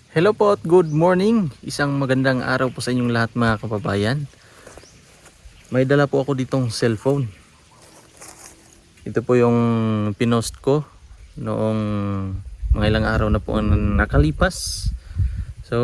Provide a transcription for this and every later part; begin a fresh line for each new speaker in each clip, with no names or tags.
Hello po at good morning. Isang magandang araw po sa inyong lahat mga kababayan. May dala po ako ditong cellphone. Ito po yung pinost ko noong mga ilang araw na po ang nakalipas. So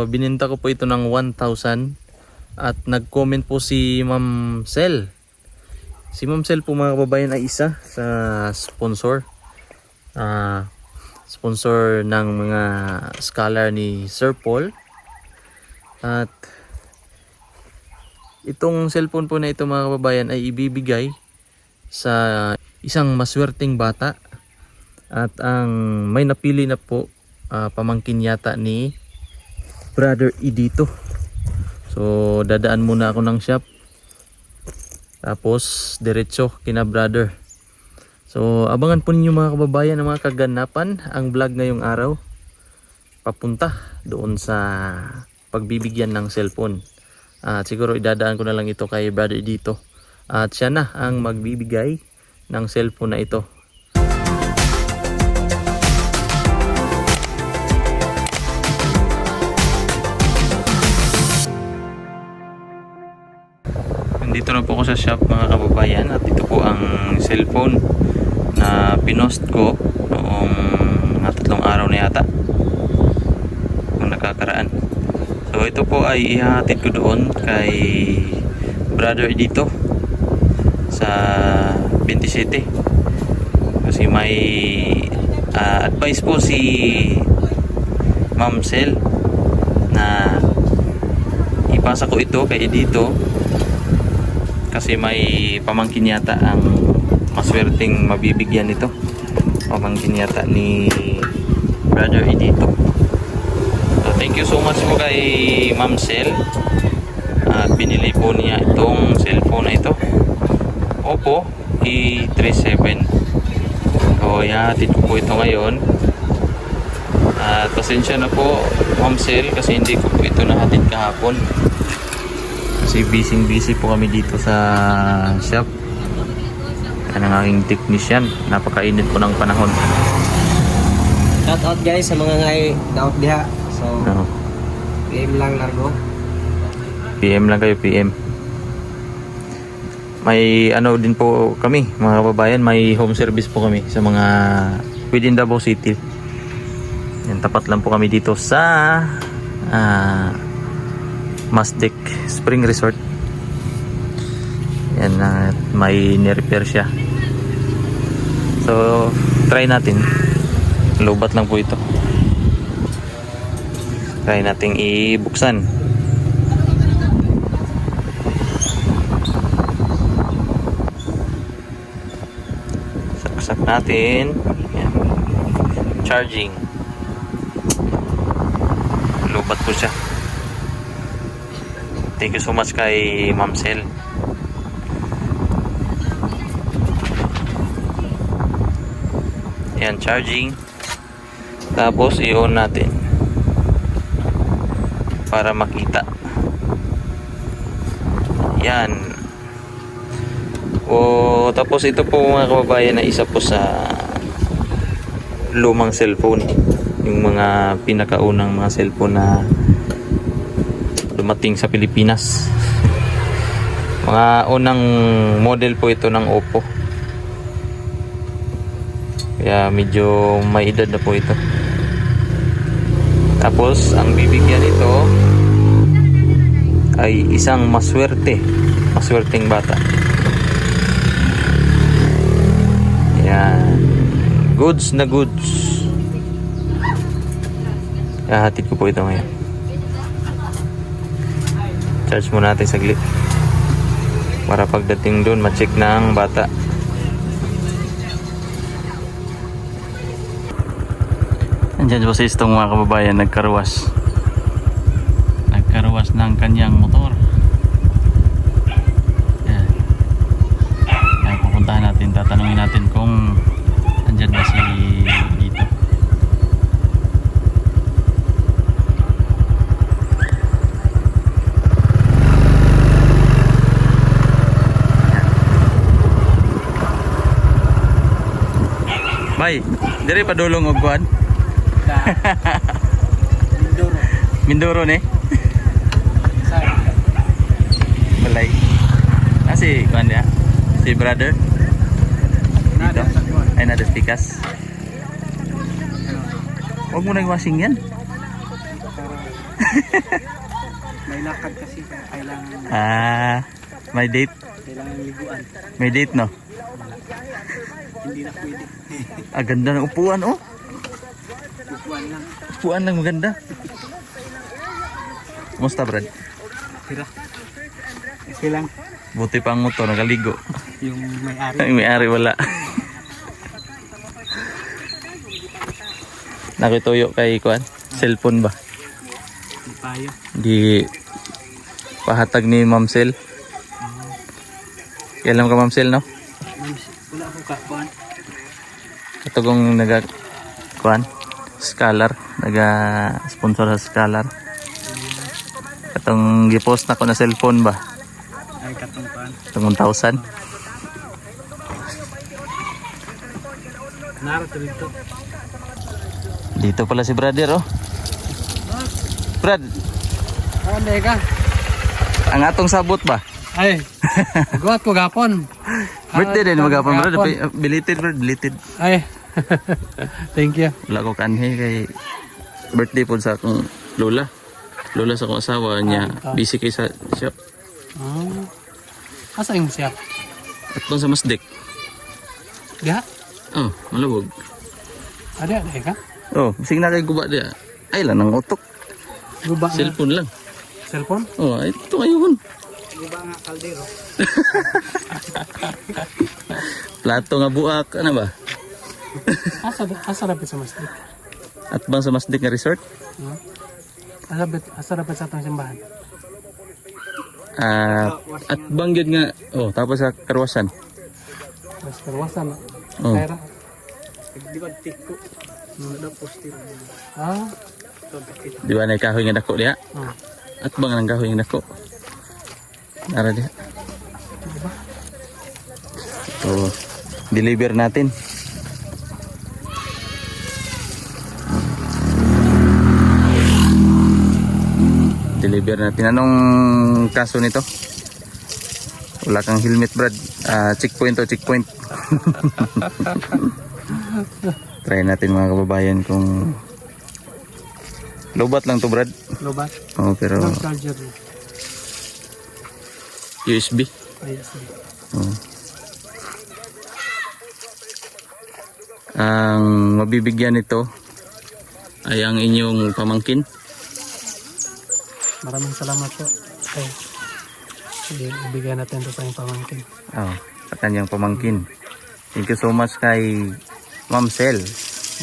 bininta ko po ito ng 1,000 at nag-comment po si Ma'am Sel. Si Ma'am Sel po mga kababayan ay isa sa sponsor. Sponsor ng mga scholar ni Sir Paul. At itong cellphone po na ito mga kababayan ay ibibigay sa isang maswerteng bata. At ang may napili na po pamangkin yata ni Brother Edito. So dadaan muna ako ng shop, tapos diretso kina brother. So abangan po ninyo mga kababayan ang mga kaganapan, ang vlog ngayong araw papunta doon sa pagbibigyan ng cellphone. At siguro idadaan ko na lang ito kay Brother dito. At siya na ang magbibigay ng cellphone na ito. Nandito na po ako sa shop mga kababayan at ito po ang cellphone na pinost ko noong mga 3 araw na yata kung nakakaraan. So ito po ay ihahatid ko doon kay Brother dito sa 27 kasi may advice po si Ma'am Sel na ipasa ko ito kay Edito kasi may pamangkin yata ang maswerteng mabibigyan nito. Pamangkin yata ni Brother Edito. So thank you so much po kay Ma'am Sel. At binili po niya itong cellphone na ito, Oppo E37. So ihahatid ko po ito ngayon. At pasensya na po Ma'am Sel kasi hindi ko po ito nahatid kahapon kasi busy po kami dito sa shop. Yan ang aking technician. Napakainit po ng panahon.
Shout out guys sa mga ngay daot diha. So PM lang largo.
PM lang kayo, PM. May ano din po kami mga kababayan, may home service po kami sa mga within Davao City. Yan, tapat lang po kami dito sa Mastic Spring Resort. Yan, may ni-repair siya. So try natin. Lobat lang po ito. Try nating ibuksan. Saksak natin. Yan. Charging. Lobat po siya. Thank you so much kay Ma'am Sel. Yan, charging. Tapos i-on natin para makita. Yan. Tapos ito po mga kababayan na isa po sa lumang cellphone. Yung mga pinakaunang mga cellphone na dumating sa Pilipinas. Mga unang model po ito ng Oppo. Kaya medyo may edad na po ito. Tapos ang bibigyan nito ay isang maswerteng bata. Yan. Goods na goods. Hahatid ko po ito ngayon. Charge muna natin saglit para pagdating doon ma-check na ang bata. Andyan po si Istong mga kababayan, nagkarwas ng kanyang motor. Yan. Yan, pupuntahan natin, tatanungin natin kung andyan ba si dito. Bay, diri pa dulong og kuan. Mindoro ni. Balay. Si kuan dia. Si brother. Dito. Ay nada stikas. Huwag mo nang washing yan.
May lakad kasi kailangan
May date.
kailangan liguan.
May date no.
Hindi na pwede.
Ganda ng upuan oh.
Liguan lang.
Upuan lang maganda. Kumusta Brad?
Tira. Okay lang.
Buti pa ang motor nakaligo.
Yung may-ari.
Ang may-ari wala. Nakituyo kay kuan. Cellphone ba?
Yung payo.
Di pahatag ni Ma'am Sel. Kailan ka Ma'am Sel no?
Wala ko kakuan.
Katugong naga kuan Scholar, naga sponsor sa Scholar. Katong gipost na ko na cellphone ba?
Ay katong kuan.
Itong 1,000.
Narito dito.
Dito pala si brother oh. Brad,
Ano ka?
ang atong sabot ba?
Ay. Guwat ko gapon.
Birthday din magapon brad. Belated brad, belated.
Ay. Thank you.
Wala ko kanhi kay birthday po sa akong lola. Lola sa akong asawa niya. Busy kay sa shop.
Asa yung siya?
Atong sa Masdik.
Diha?
Oh, malawog.
Ada ka?
Oh, sing na kay guba dia. Ay lang ang utok.
Guba na.
Cellphone lang.
Cellphone?
Oh, ay ito ayun.
Guba nga kaldero.
Plato nga buak ano ba?
Asa dapat sa masjid?
At bang sa Masdik nga resort?
Asa dapat sa atong simbahan?
At bang yun nga. Oh, tapos sa karwasan.
Mas karwasan.
Oh.
Pera. Di ba tiko? Nada postir.
Di ba na kahoy nga dako diha? At bang ang kahoy nga dako? Nara diha.
Diba?
So, deliver natin. Deliver natin. Anong kaso nito? Wala kang helmet, Brad. Checkpoint o checkpoint. Try natin mga kababayan kung lobat lang to, Brad.
Lobat?
Oh, pero
Ang charger.
USB.
Ay, sige.
Oh. Ang mabibigyan nito ay ang inyong pamangkin.
Maraming salamat po. Okay. Sige, ibigay natin ito sa yung pamangkin.
Oh, sa kanyang pamangkin. Thank you so much kay Ma'am Sel.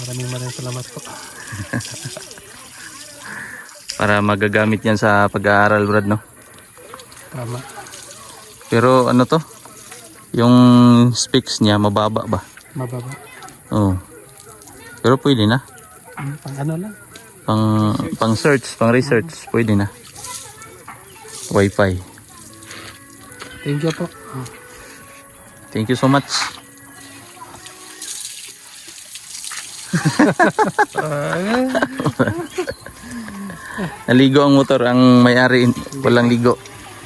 Maraming salamat po.
Para magagamit yan sa pag-aaral, Brad, no?
Tama.
Pero ano to? Yung specs niya mababa ba?
Mababa.
Oh. Pero pwede na.
Pang ano lang?
Pang search, pang research, pwede na. Wi-Fi.
Thank you po.
Thank you so much. Naligo ang motor, ang may-ari walang ligo.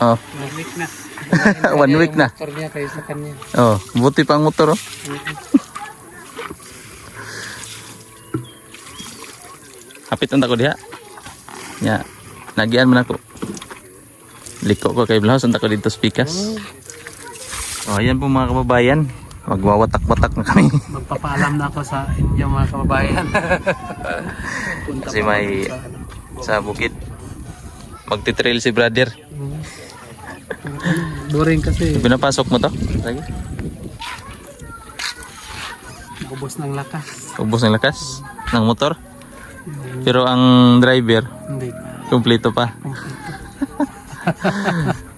Oh.
1 week na.
1 week na.
Motor niya kayo sa kanya.
Oh, buti pa ang motor oh. Hapit ang tako diha. Ya. Nagian man ako. Liko ko kay Blahos ang tako dito speakers. Oh, ayan po mga kababayan. Magwawatak-watak na kami.
Magpapaalam na ako sa inyo mga kababayan. Punta
Kasi
pa
may
ako sa,
sa bukid. Magti-trail si brother.
boring kasi.
Pinapasok mo to? Lagi.
Ubos ng lakas.
Ubos ng lakas ng motor. Pero ang driver,
Hindi.
kumpleto pa.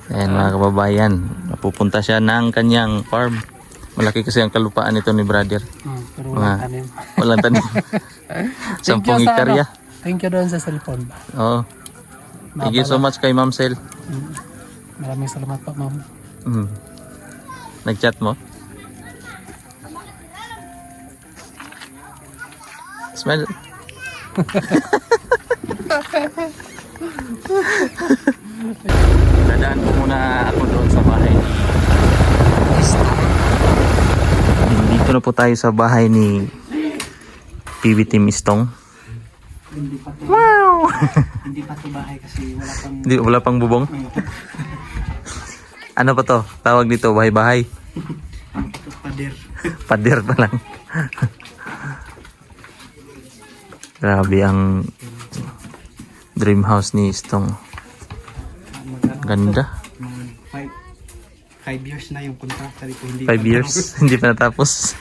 Ayan mga kababayan, napupunta siya ng kanyang farm. Malaki kasi ang kalupaan nito ni brother.
Pero wala tanim.
Walang tanim. 10 hektarya.
Thank you doon sa cellphone.
Oh. Thank you so much kay Ma'am Sel.
Maraming salamat po, ma'am.
Nag-chat mo? Smile. Dadaan po muna ako doon sa bahay ni Dito na po tayo sa bahay ni PBT Mistong.
Hindi pa to.
Wow!
Hindi pa to bahay kasi
Wala pang bubong. Ano pa to? Tawag dito, bahay-bahay.
pader.
Pader pa lang. Grabe ang dream house ni Istong. Ganda.
5 years na yung kontrata dito.
5
Hindi pa
years, hindi pa natapos.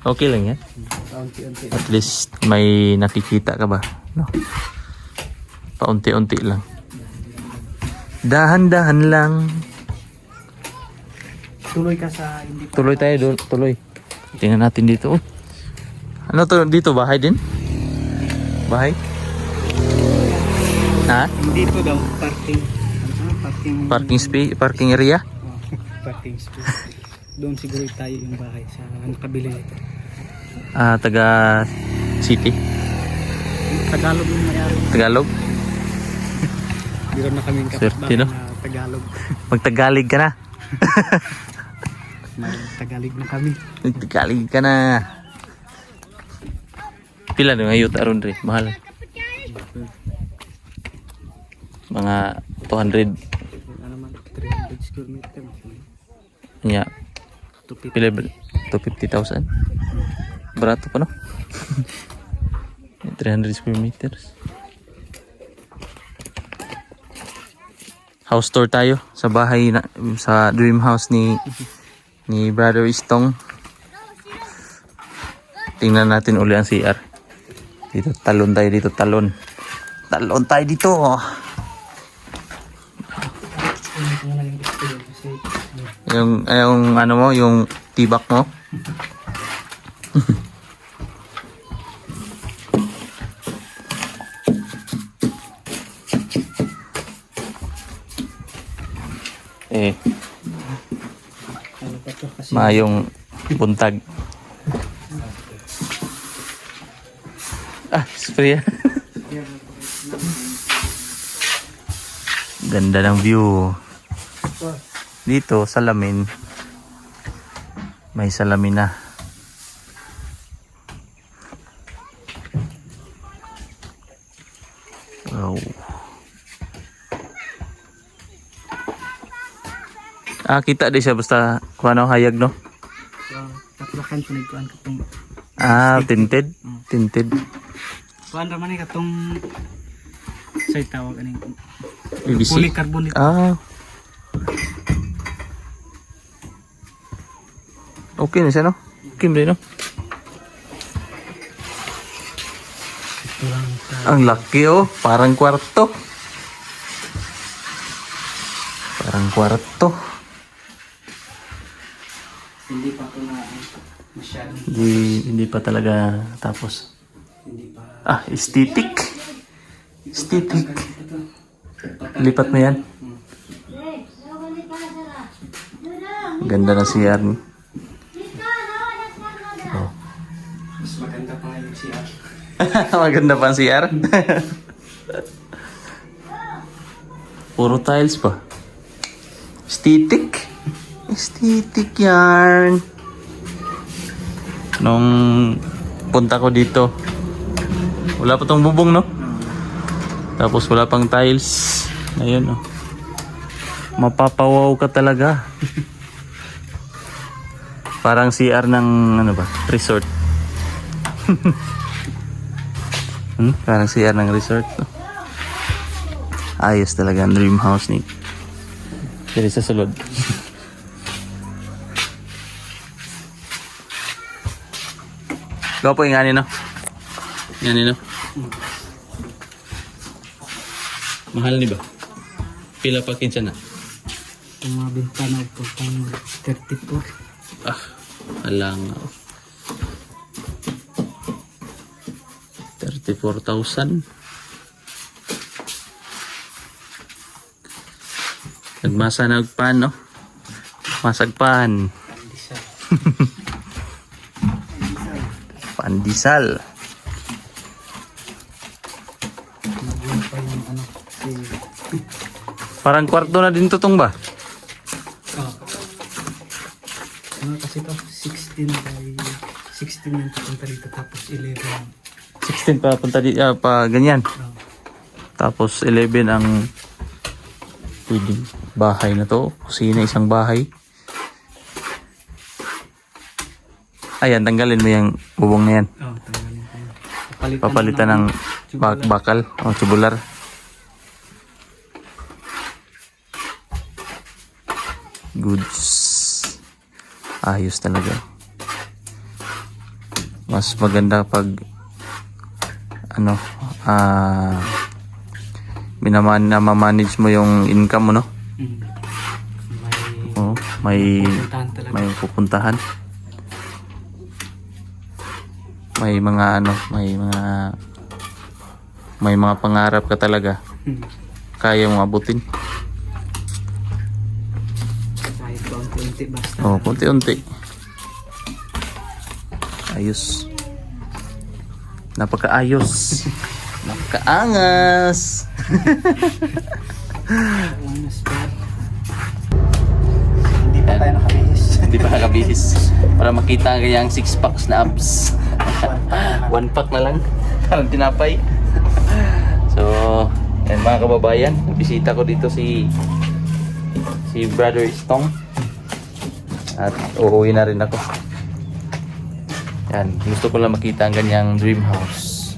Okay lang yan.
Paunti-unti.
At least may nakikita ka ba? No? Paunti-unti lang. Dahan-dahan lang.
Tuloy ka sa hindi pa.
Tuloy tayo doon, tuloy. Tingnan natin dito. Oh. Ano to dito? Bahay din? Bahay? Ha?
Hindi to daw parking.
Parking space, parking area?
Parking space. Doon siguro tayo yung bahay sa nakabili nito.
Ah, taga city.
Tagalog yung mayari.
Tagalog?
Biro na kaming
Swerte, no?
na Tagalog.
Magtagalig ka na.
May Tagalog na kami.
Magtagalig ka na. Pila na ayot aron re, mahal. Mga 200.
Ano man 300 square meter.
Nya. Pila 250,000. Barato pa no? 300 square meters. House tour tayo sa bahay na, sa dream house ni Brother Istong. Tingnan natin uli ang CR. Dito talon tayo dito, talon. Talon tayo dito. Yung ano mo, yung tibak mo. Mayong buntag. Spray. Ganda ng view. Dito, salamin. May salamin na. Wow. Kita di siya basta kung ano hayag no?
Tatlakan pinagkuhan ka itong
tinted? Tinted.
kuhan raman ka itong sa'y tawag aning
BBC?
polycarbonate.
Okay na siya no? Okay na no? Ang laki oh, parang kwarto. Parang kwarto.
Hindi pa ito na masyadong.
Hindi pa talaga tapos.
Hindi pa.
Aesthetic. Aesthetic. Lipat mo yan. Ganda na CR ni. Oh.
Mas maganda pa nga yung CR.
Maganda pa ang CR. Puro tiles pa. Aesthetic. Aesthetic yarn. Nung punta ko dito, wala pa tong bubong no? Tapos wala pang tiles. Ayun oh. Mapapawaw ka talaga. Parang CR ng ano ba? Resort. Parang CR ng resort no? Ayos talaga ang dream house ni. Dari sa sulod. Gawa po yung no? Yan no? Mahal ni ba? Pila pa kinsa na?
Itong mga bintana ito pang 34.
Alang 34,000. Nagmasa na pan no? Masagpan. Pandisal.
pa yung ano, si...
Parang kwarto na din tutong ba?
Ano kasi to, 16 by 16 yung papunta dito, tapos 11.
16 pa punta di pa ganyan. Tapos 11 ang pwedeng bahay na to. Kusina, isang bahay. Ayan, tanggalin mo yung bubong na yan.
Tanggalin ko.
Papalitan ng bakal o tubular. Goods. Ayos talaga. Mas maganda pag ano minamanage mo yung income mo, no?
May
Oh,
pupuntahan talaga.
may pupuntahan. May mga may mga pangarap ka talaga. Kaya mong abutin.
Kahit konti-unti basta.
Oh, konti-unti. Ayos. Napakaayos. Napakaangas.
Honest God. Hindi pa tayo nakabihis.
Hindi pa nakabihis. Para makita ang ganyang 6 packs na abs. 1 pack na lang. Parang tinapay. So, yan mga kababayan. Bisita ko dito si Brother Stong. At uuwi na rin ako. Yan. Gusto ko lang makita ang ganyang dream house.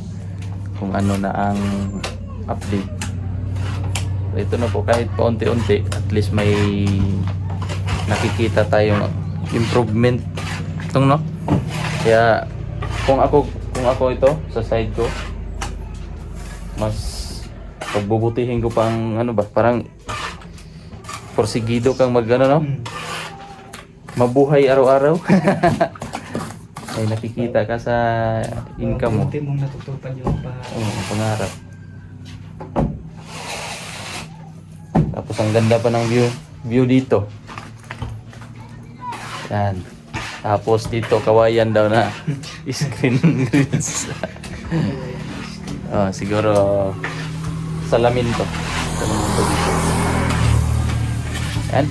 Kung ano na ang update. So, ito na po, kahit paunti-unti, at least may nakikita tayong improvement. Itong, no? Kaya kung ako ito sa side ko, mas pagbubutihin ko pang ano ba, parang porsigido kang no? Mabuhay araw-araw. Ay nakikita ka sa income mo.
Unti mong natutupad yung
Pangarap. Tapos ang ganda pa ng view dito. Yan. Tapos dito kawayan daw na screen grids. Siguro salamin to. Salamin to dito. Yan.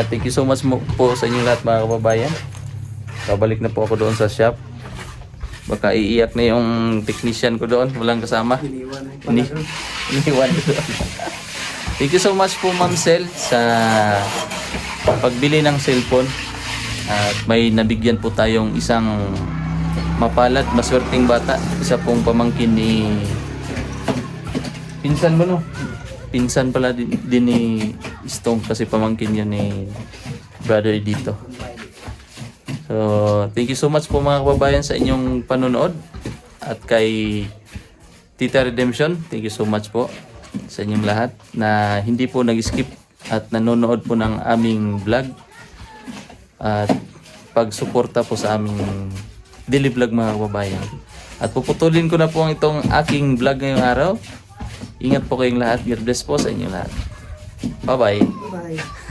Thank you so much po sa inyo lahat mga kababayan. Babalik na po ako doon sa shop. Baka iiyak na yung technician ko doon. Walang kasama. Iniwan ko doon. Thank you so much po Ma'am Sel sa pagbili ng cellphone. At may nabigyan po tayong isang mapalad, maswerteng bata. Isa pong pamangkin ni pinsan mo, no? Pinsan pala din ni Stone kasi pamangkin yan ni Brother dito. So, thank you so much po mga kababayan sa inyong panonood. At kay Tita Redemption, thank you so much po sa inyong lahat na hindi po nag-skip at nanonood po ng aming vlog. At pagsuporta po sa aming daily vlog mga kababayan. At puputulin ko na po itong aking vlog ngayong araw. Ingat po kayong lahat. God bless po sa inyong lahat. Bye-bye.
Bye.